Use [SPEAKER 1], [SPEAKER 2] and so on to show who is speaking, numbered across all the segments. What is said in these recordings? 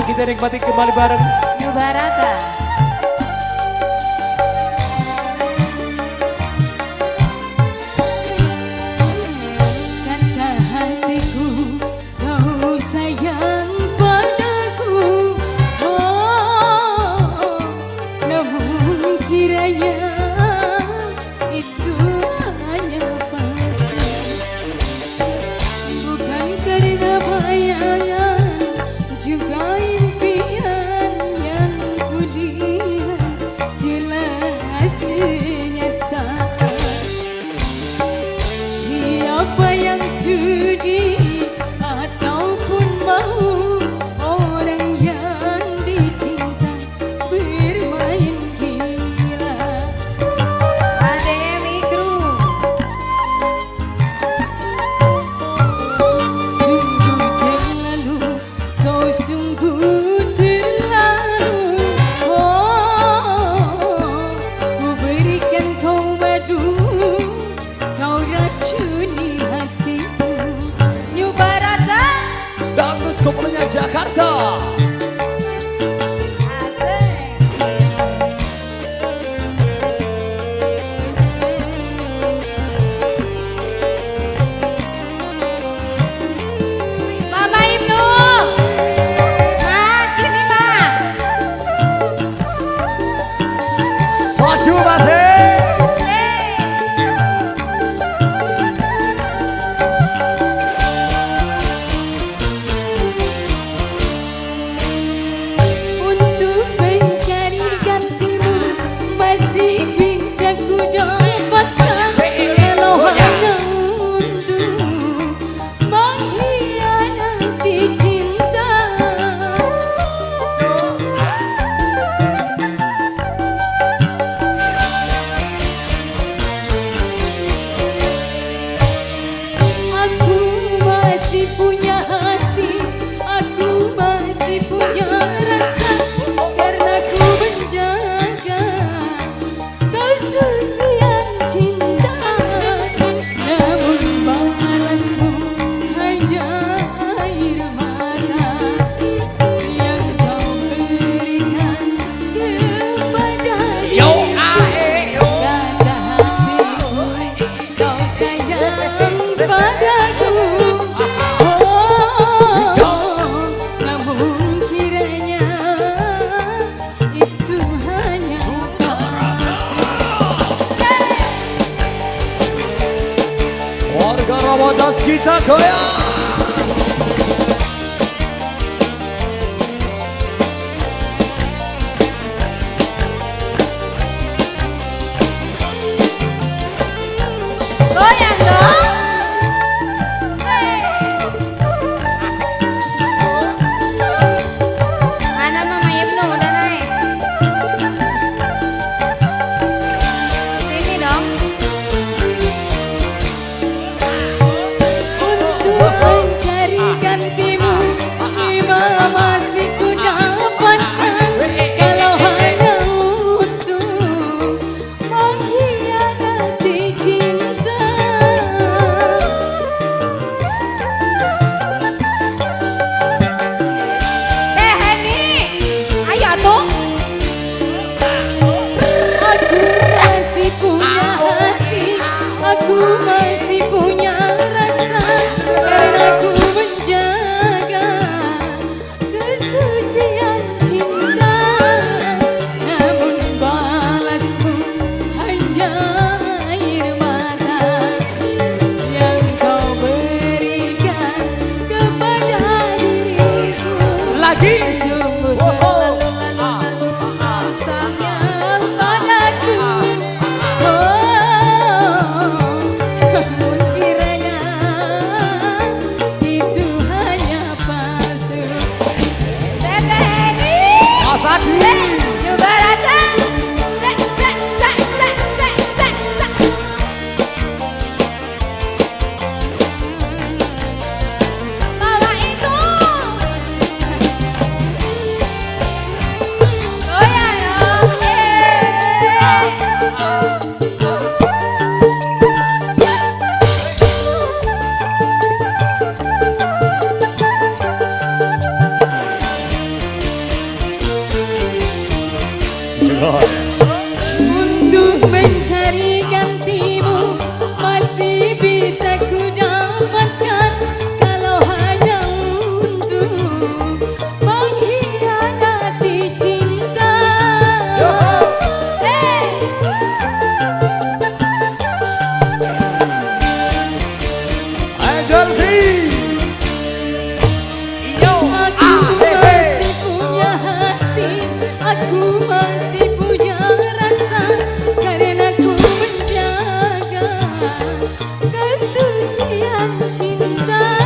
[SPEAKER 1] kita nikmati kembali bareng
[SPEAKER 2] New Barata.
[SPEAKER 3] Kata hatiku kau sayang padaku, oh, namun kiranya itu hanya palsu. Bukan karena bayangan juga impian yang kulihat jelas kenyataan. Siapa yang sudi ataupun mau orang yang dicinta bermain gila.
[SPEAKER 2] ADMI Group.
[SPEAKER 3] Sungguh terlalu, kau sungguh terlalu, oh, ku berikan kau madu, kau racuni hatiku.
[SPEAKER 2] New Barata.
[SPEAKER 1] Dangdut Koplonya Jakarta.
[SPEAKER 2] Asik. Mama Ibnu. Mas, sini Mas.
[SPEAKER 1] Satu masih.
[SPEAKER 3] Untuk mencari gantimu masih bisa ku dapatkan, kalau hanya untuk mengkhianati cinta. Aku masih punya hati, aku masih punya rasa, karena ku menjaga kesucian cinta. Namun balasmu hanya air mata yang kau berikan kepada diriku. Kata hatimu kau sayang padaku, oh, namun kiranya itu hanya palsu.
[SPEAKER 1] Warga Ramadas kita goyang.
[SPEAKER 2] Goyang dong. Mana Mama Ibnu udah naik? Sini dong.
[SPEAKER 3] Untuk mencari gantimu lima masih ku dapatkan, kalau hanya untuk mengkhianati cinta.
[SPEAKER 2] Teh Heni, ayo tuh.
[SPEAKER 3] Aku masih punya hati, aku masih punya rasa, karena ku menjaga kesucian cinta. Namun balasmu hanya air mata yang kau berikan kepada diriku.
[SPEAKER 1] Lagi.
[SPEAKER 3] Sungguh terlalu sayang padaku, oh, namun kiranya itu hanya palsu.
[SPEAKER 2] Teh Heni.
[SPEAKER 1] Mas Adi.
[SPEAKER 2] New Barata. Sek, sek, sek, sek, sek, sek, sek. Bawa itu. Goyang dong.
[SPEAKER 3] Untuk mencari gantimu masih bisa ku dapatkan kalau hanya untuk mengkhianati cinta.
[SPEAKER 1] Angel V. Yo.
[SPEAKER 3] Aku masih punya hati, aku masih punya rasa, karena ku menjaga kesucian cinta.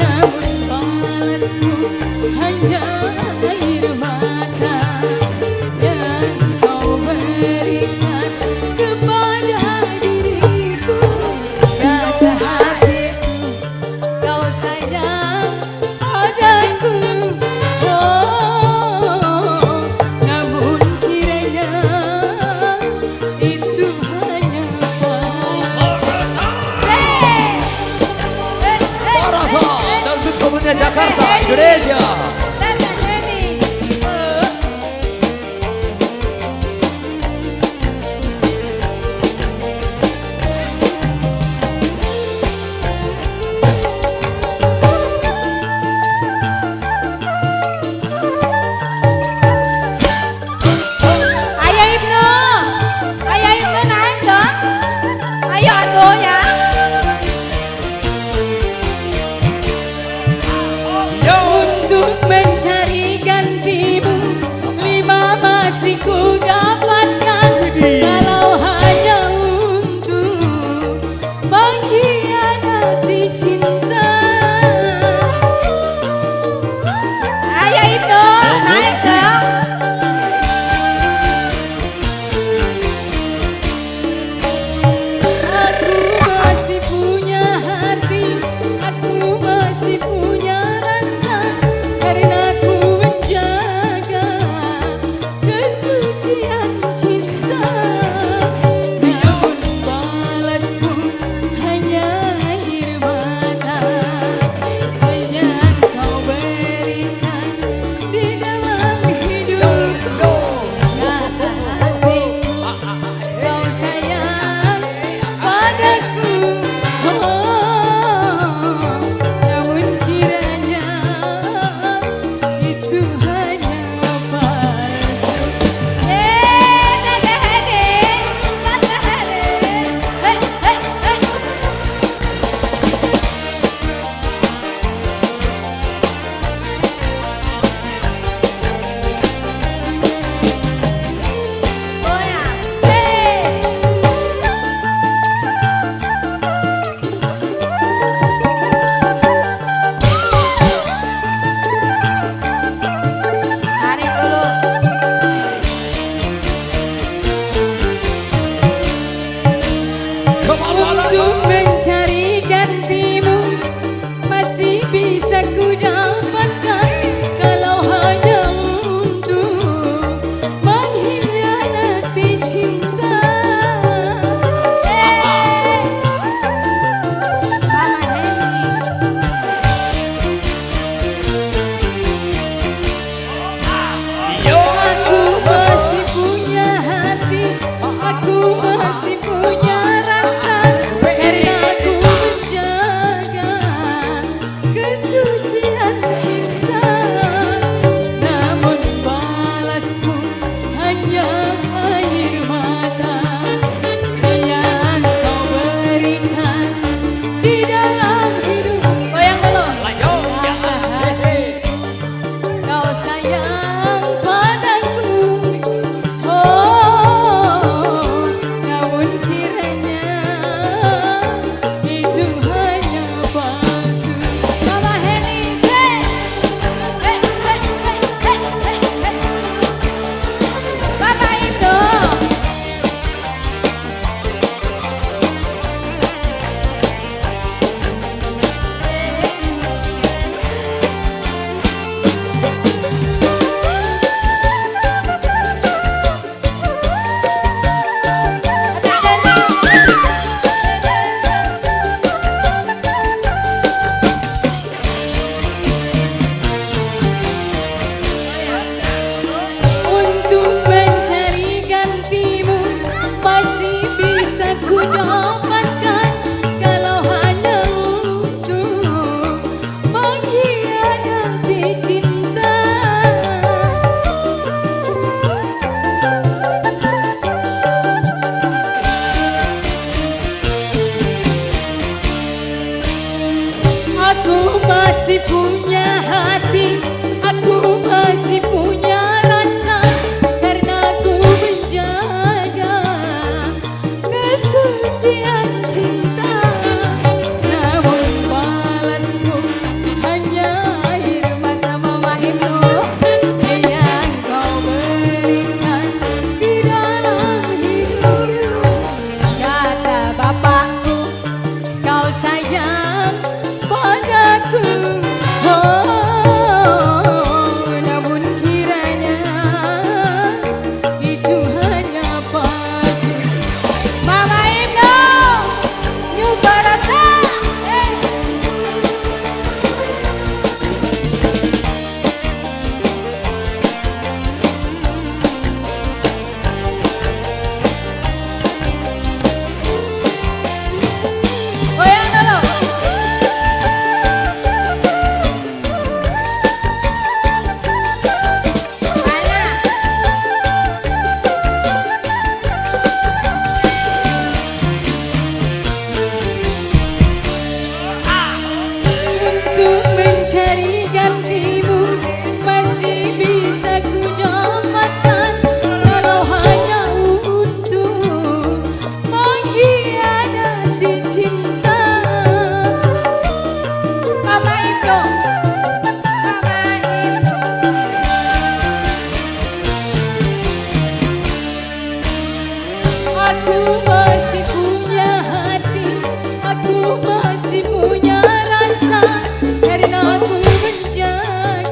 [SPEAKER 3] Namun balasmu hanya air mata yang kau berikan kepada diriku. Kata hatiku kau sayang padaku, oh, namun kiranya itu hanya palsu.
[SPEAKER 1] Parasa dan Gubernur Jakarta, Indonesia.
[SPEAKER 2] Ayo Ibnu naik dong. Ayo atuh ya.
[SPEAKER 1] Yo.
[SPEAKER 3] Untuk hati, aku masih punya rasa karena aku menjaga kesucian cinta. Namun balasmu hanya air mata Mama Ibnu yang kau berikan di dalam hidup. Kata bapakku, kau sayang padaku. Oh, namun kiranya itu hanya palsu.
[SPEAKER 2] Mama Ibnu, New Barata. Goyang dulu. Mana?
[SPEAKER 3] Untuk mencari gantimu masih bisa ku dapatkan, kalau hanya untuk mengkhianati cinta.
[SPEAKER 2] Mama Ibnu. Mama Ibnu.
[SPEAKER 3] Aku masih punya hati, aku masih punya rasa karena aku menjaga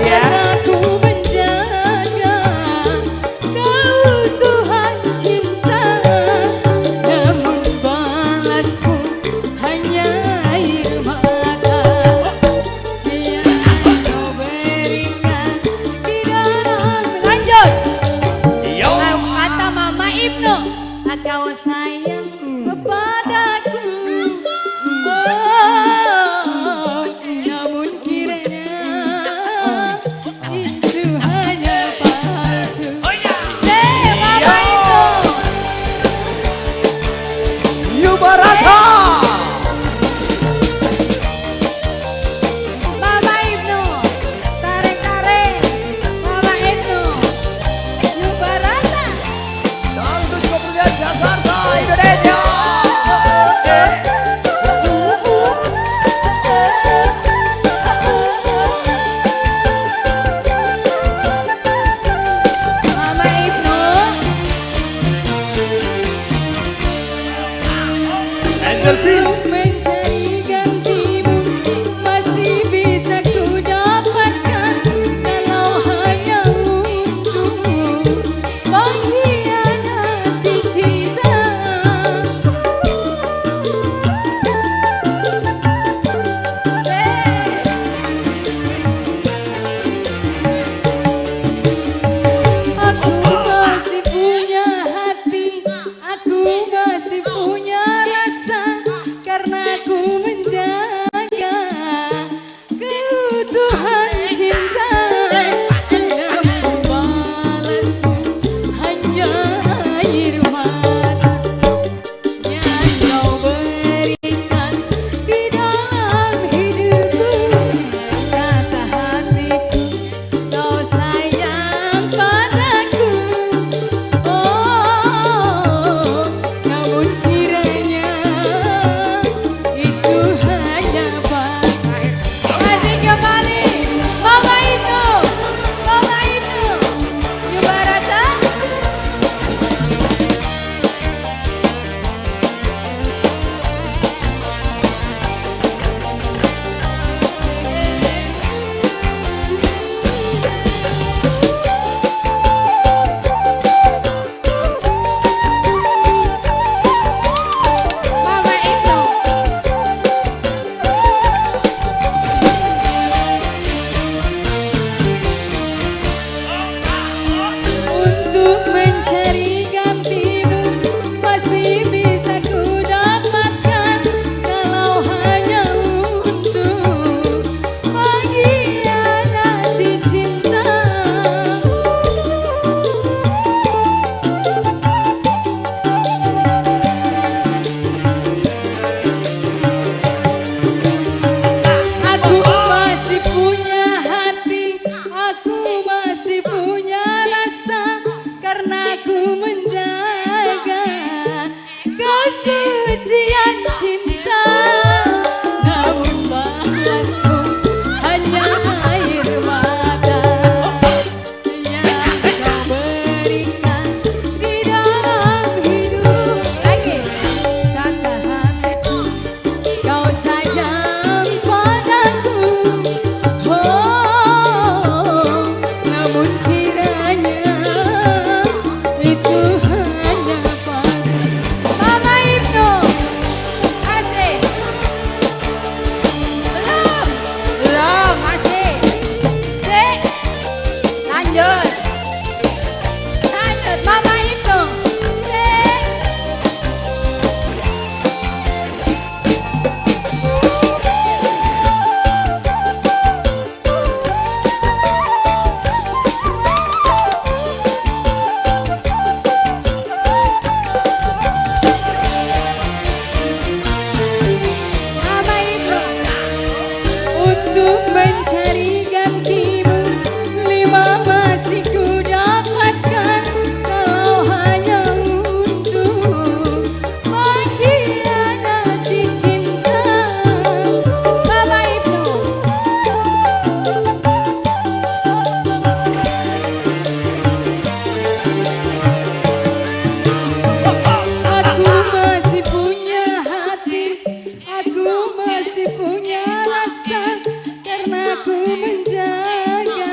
[SPEAKER 1] ya.
[SPEAKER 3] Karena ku menjaga keutuhan cinta, namun balasmu hanya air mata yang kau berikan di dalam. Lanjut.
[SPEAKER 1] Yo.
[SPEAKER 3] Kata Mama Ibnu, kau sayang kepadaku. Oh, namun kiranya itu hanya palsu. Mama Ibnu.
[SPEAKER 1] Yubarata.
[SPEAKER 3] Mama Ibnu, tarik-tarik. Mama Ibnu, Yubarata.
[SPEAKER 1] Dangdut Kemuliaan Jakarta, Indonesia.
[SPEAKER 3] Mama Ibnu,
[SPEAKER 1] Angel Feel.
[SPEAKER 3] untuk mencari gantimu masih bisa ku dapatkan kalau hanya untukmu mengkhianati cinta. Aku masih punya hati, aku masih punya rasa, karena aku menjaga keutuhan cinta. Namun balasmu hanya air mata yang kau berikan di dalam hidupku. Kata hatiku, kau sayang padaku. Oh, namun kiranya itu hanya palsu. Masih kembali, Mama Ibnu, Mama Ibnu, Yubarata. Mama Ibnu. Untuk mencari gantimu masih bisa ku dapatkan kalau hanya untuk mengkhianati cinta. Aku masih punya hati, aku masih punya rasa, karena aku menjaga kesucian cinta. Namun balasmu hanya air mata yang kau berikan di dalam hidup. Lagi, kata hatiku, kau sayang padaku. Oh, namun kiranya itu hanya palsu. Mama Ibnu, asik. Belum, belum, masih. Sik, lanjut, lanjut. Mama Ibnu, sik. Mama Ibnu, untuk mencari gantimu lima masih ku dapatkan kalau hanya untuk mengkhianati cinta. Mama Ibnu. Aku masih punya hati, aku masih punya rasa, karena aku menjaga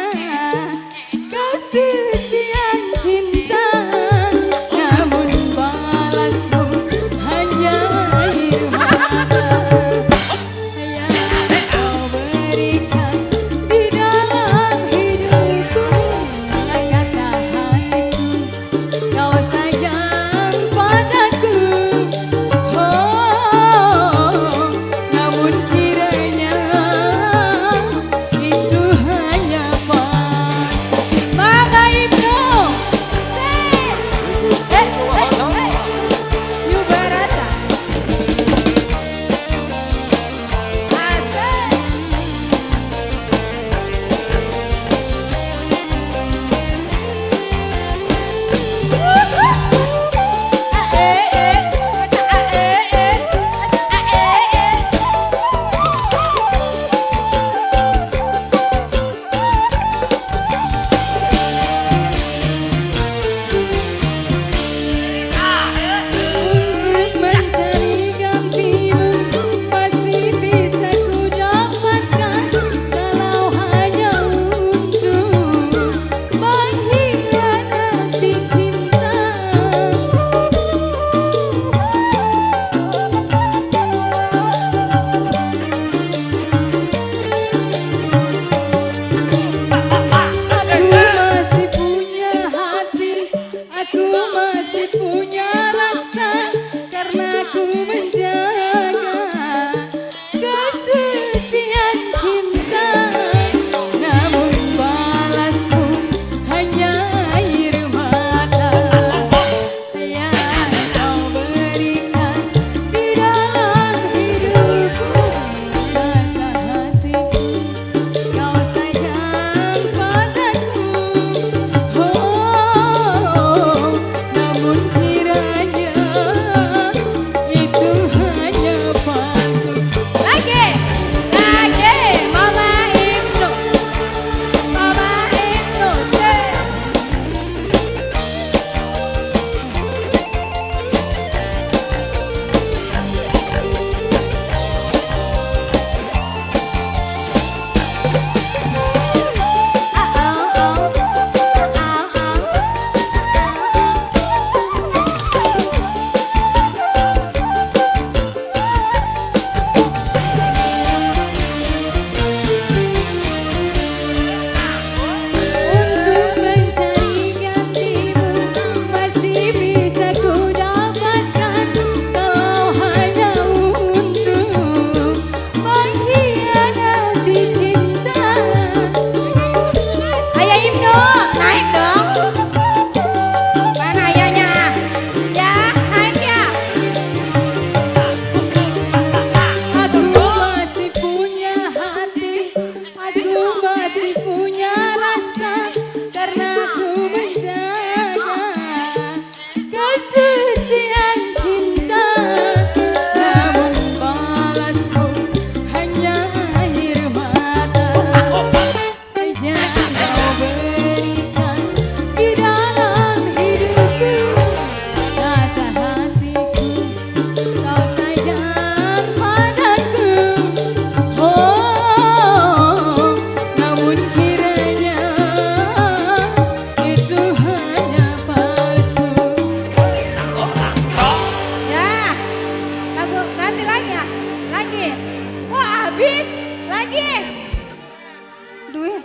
[SPEAKER 3] Aduh,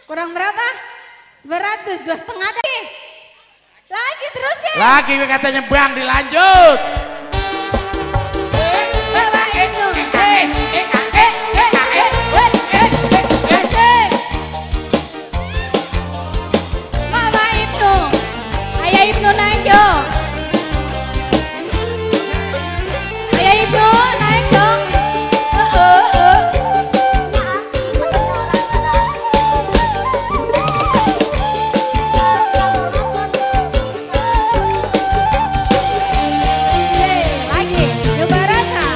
[SPEAKER 3] kurang berapa? 200, 2,5 deh. Lagi terus ya.
[SPEAKER 4] Lagi katanya bang dilanjut.
[SPEAKER 3] Bapak Ibnu. Bapak Ibnu. Ayah Ibnu naik dong. Ayah Ibnu naik dong. Lagi, Yubarata.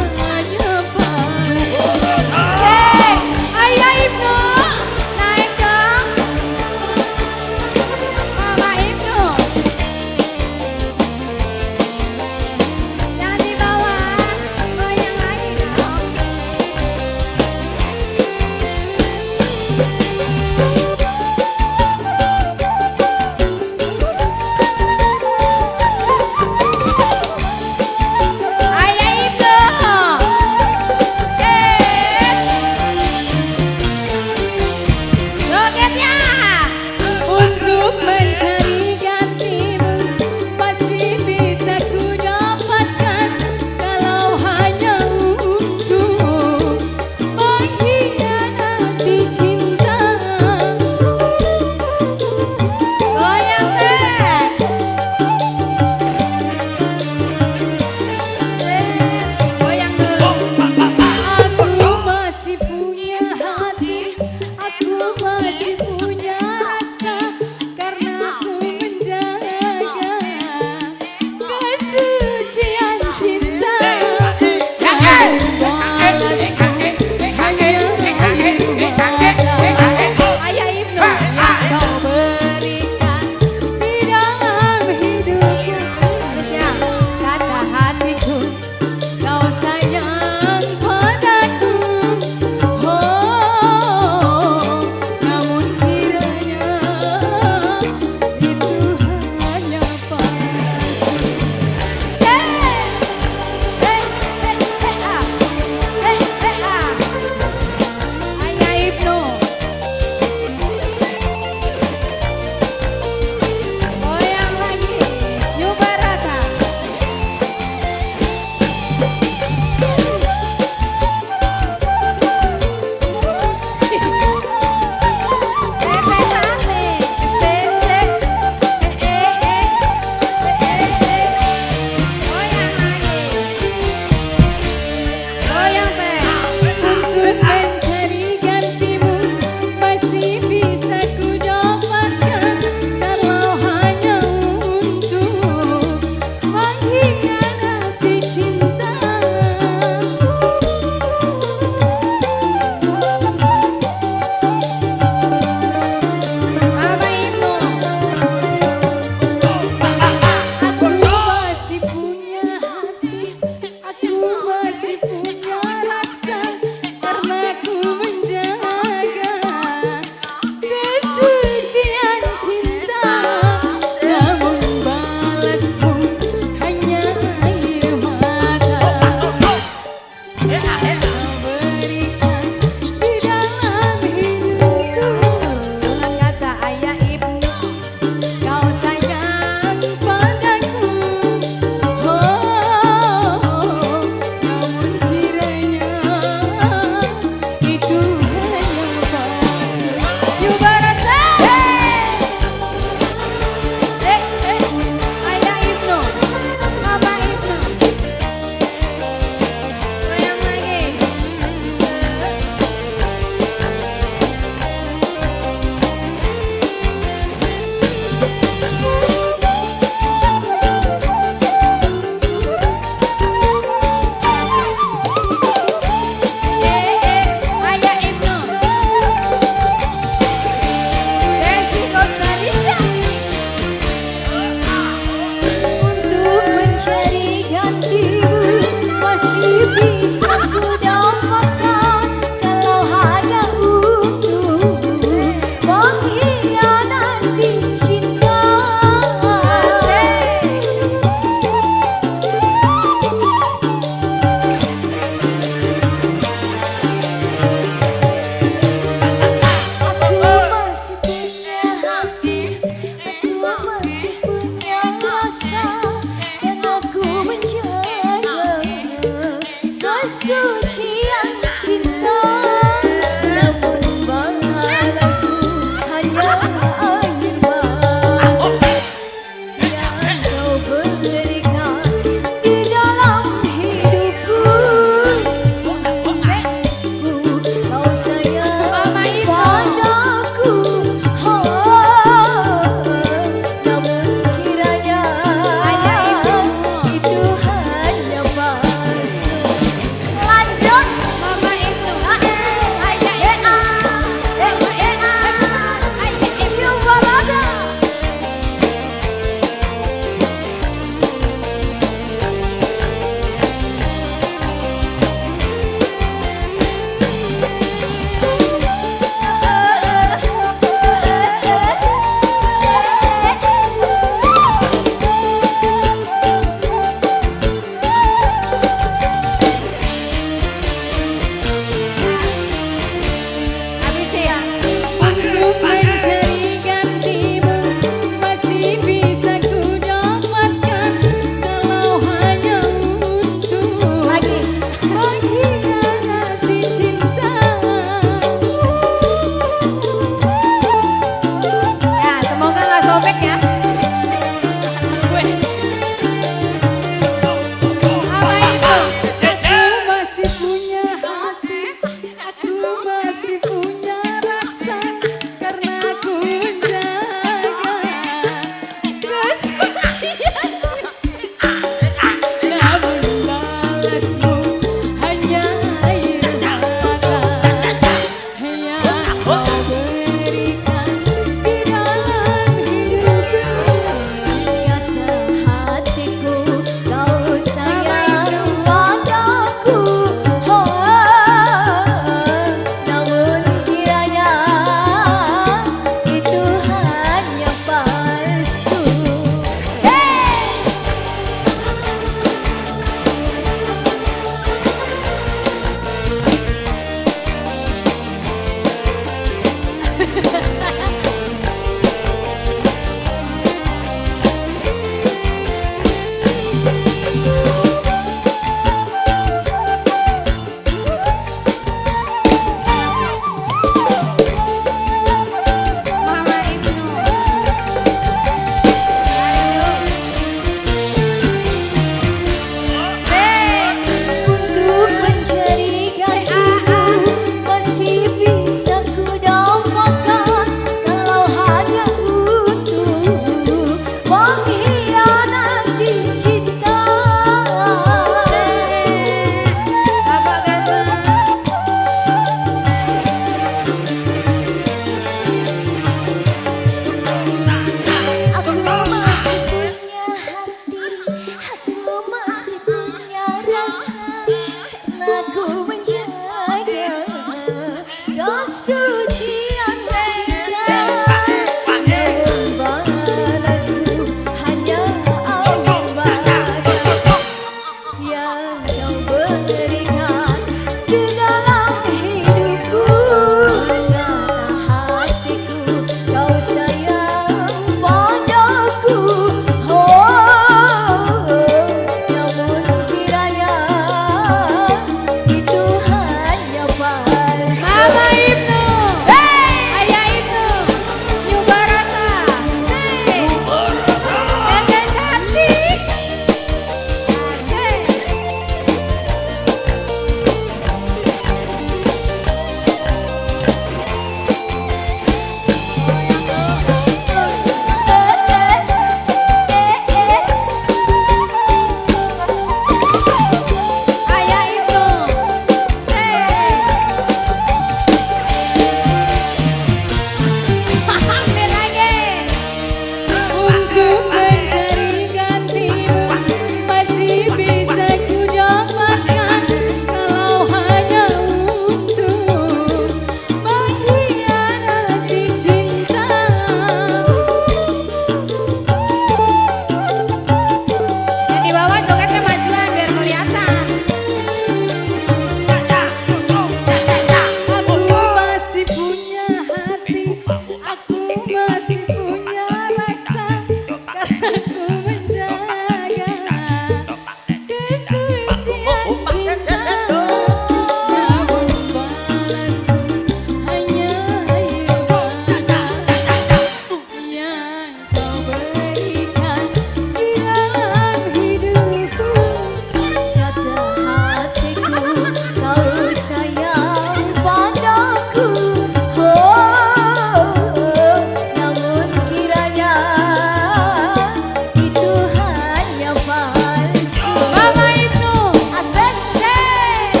[SPEAKER 3] Mama Ibnu.
[SPEAKER 2] Asik, asik.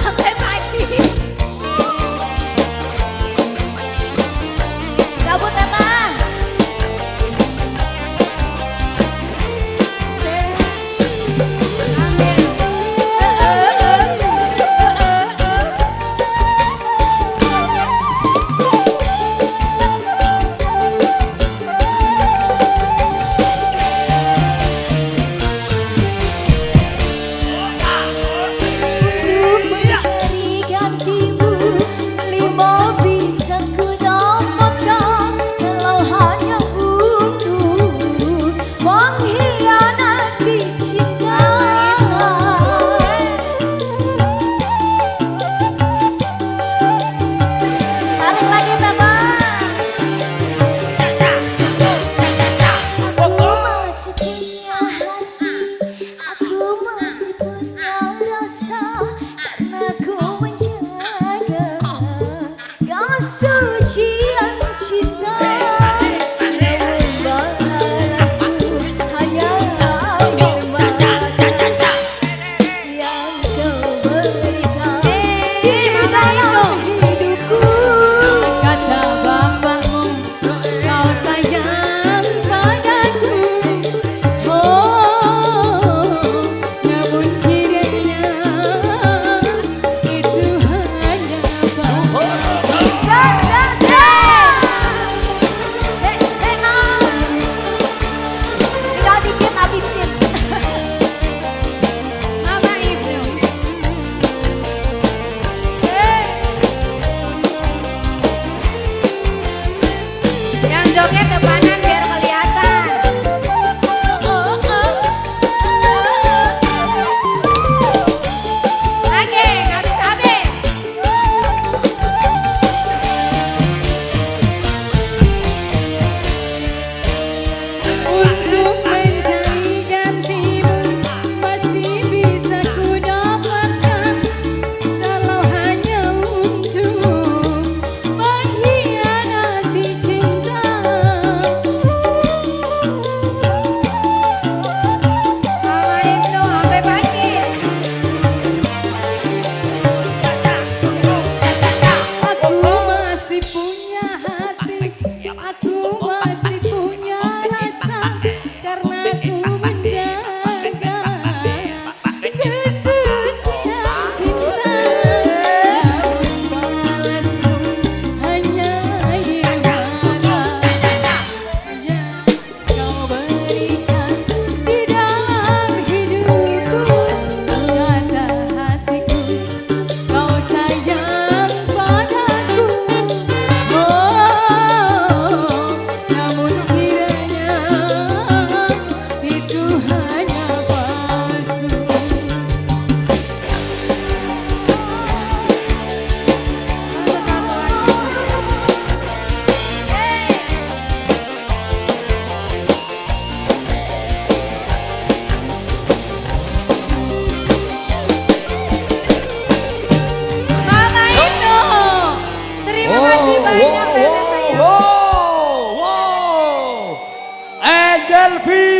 [SPEAKER 3] Sampai pagi.
[SPEAKER 2] Cabut Tata. Untuk mencari gantimu, lima bisa ku dapatkan kalau hanya untuk mengkhianati cinta. Tarik lagi Tata. Aku masih punya hati, aku masih punya rasa, karena ku menjaga kesucian cinta. Namun balasmu hanya air mata yang kau berikan di dalam hidupku.
[SPEAKER 3] Kata bapakmu, kau sayang padaku. Oh, namun kiranya itu hanya bapakmu.
[SPEAKER 2] Sa sa sa. Hey hey ah. Tinggal dikit habisin.
[SPEAKER 3] Mama Ibnu. Yang joget depanan biar kelihatan. Lagi, habis-habis. Untuk mencari gantimu masih bisa ku dapatkan kalau hanya untuk mengkhianati cinta. Mama Ibnu sampai pagi. Aku masih punya hati, aku masih punya rasa, karena ku menjaga kesucian cinta. Namun balasmu hanya air mata yang kau berikan di dalam hidupku. Kata hatiku, kau sayang padaku. Oh, namun kiranya itu hanya palsu. Ada satu lagi. Mama Ibnu, terima kasih banyak nenek saya.
[SPEAKER 1] Wow. Angel Fee.